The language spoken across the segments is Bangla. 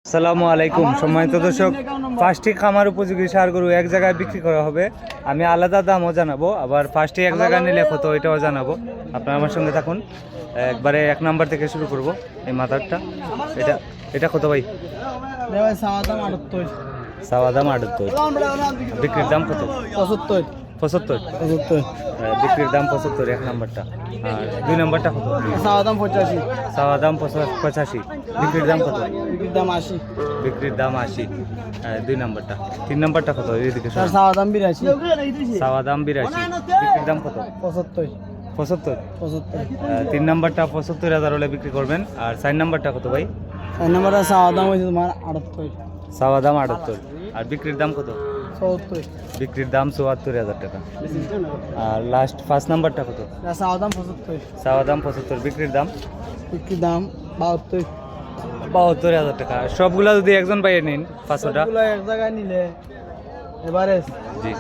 আসসালামু আলাইকুম সম্মানিত দর্শক, 5টি খামার উপযোগী ষাঁড় গরু এক জায়গায় বিক্রি করা হবে। আমি আলাদা দামও জানাবো, আবার 5টি এক জায়গায় নিলে কত এটাও জানাবো। আপনারা আমার সঙ্গে থাকুন। একবারে 1 নাম্বার থেকে শুরু করব। এই মাথারটা এটা কত ভাই? চাওয়া দাম 78, বিক্রির দাম কত? 75। বিক্রির দাম 75 1 নাম্বারটা। আর 2 নাম্বারটা কত? চাওয়া দাম 85, বিক্রির দাম কত? বিক্রির দাম 80। 2 নাম্বারটা। 3 নাম্বারটা কত? এইদিকে চাওয়া দাম 82, বিক্রির দাম কত? 75। 3 নাম্বারটা 75,000 হলে বিক্রি করবেন। আর 4 নাম্বারটা কত ভাই? চাওয়া দাম 78, আর বিক্রির দাম কত? বিক্রির দাম 74,000 টাকা। আর লাস্ট 5 নাম্বারটা কত? চাওয়া দাম 75, বিক্রির দাম 72,000 টাকা। সবগুলা যদি একজন বাইরে নিন 500টা এক জায়গায় নিলে এবারে জি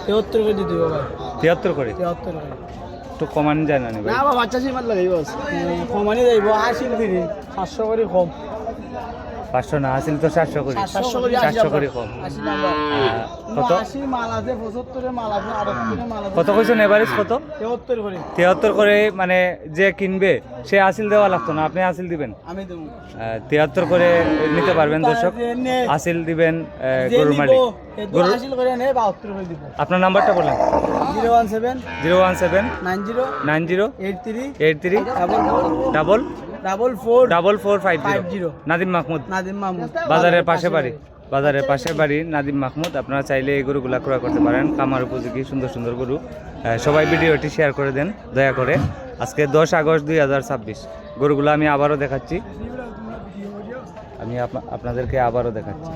73 করে দিতে হবে ভাই। 73 করে 73 করে তো কমান যায় না ভাই? না বাবা, বাচ্চা সীমাত লাগাই বাস কমানি যাইব 80 ফিরি 700 করে কম। 500 না আসলে তো 700 করে 700 করে কম। 80 নাম্বার কত? 80 মাল আছে, 75 মাল আছে, 78 মাল আছে। কত কইছেন এভারেজ কত? 73 করে 73 করে। মানে যে কিনবে সে আসিল দেওয়া লাগতো না, আপনি আসিল দিবেন। আমি দেব 73 করে নিতে পারবেন দর্শক। আসিল দিবেন গরুর মালিক। গরু আসিল করে নে 72 করে দিব। আপনার নাম্বারটা বলেন। 017 90 90 83 4450 নাদিম মাহমুদ, বাজারের পাশে বাড়ি নাদিম মাহমুদ। আপনারা চাইলে এই গরুগুলা ক্রয় করতে পারেন। খামার উপযোগী সুন্দর সুন্দর গরু। সবাই ভিডিওটি শেয়ার করে দেন দয়া করে। আজকে 10 আগস্ট 2026। গরুগুলো আমি আবারও দেখাচ্ছি। আপনাদেরকে আবারও দেখাচ্ছি।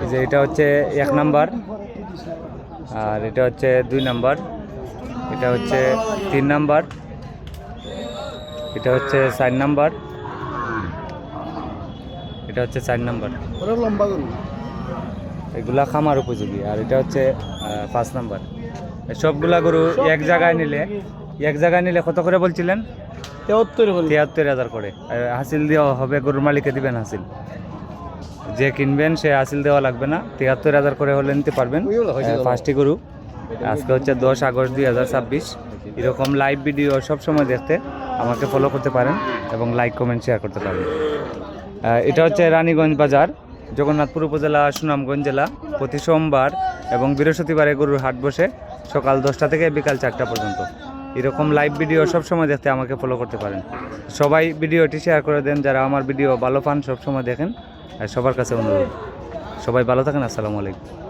এই যে এটা হচ্ছে 1 নাম্বার, আর এটা হচ্ছে 2 নাম্বার, এটা হচ্ছে 3 নাম্বার, এটা হচ্ছে 4 নাম্বার, এটা হচ্ছে 4 নাম্বার। এগুলা খামার উপযোগী। আর এটা হচ্ছে 5 নাম্বার। সবগুলা গরু এক জায়গায় নিলে কত করে বলছিলেন? 73,000 করে। হাসিল দেওয়া হবে, গরুর মালিকে দিবেন হাসিল। যে কিনবেন সে হাসিল দেওয়া লাগবে না। 73,000 করে হলে নিতে পারবেন 5টি গরু। আজকে হচ্ছে 10 আগস্ট 2026। এরকম লাইভ ভিডিও সবসময় দেখতে আমাকে ফলো করতে পারেন এবং লাইক কমেন্ট শেয়ার করতে পারেন। এটা হচ্ছে রানীগঞ্জ বাজার, জগন্নাথপুর উপজেলা, সুনামগঞ্জ জেলা। প্রতি সোমবার এবং বৃহস্পতিবারে গরুর হাট বসে সকাল 10টা থেকে বিকাল 4টা পর্যন্ত। এরকম লাইভ ভিডিও সবসময় দেখতে আমাকে ফলো করতে পারেন। সবাই ভিডিওটি শেয়ার করে দেন যারা আমার ভিডিও ভালো পান, সবসময় দেখেন। সবার কাছে অনুরোধ, সবাই ভালো থাকেন। আসসালামু আলাইকুম।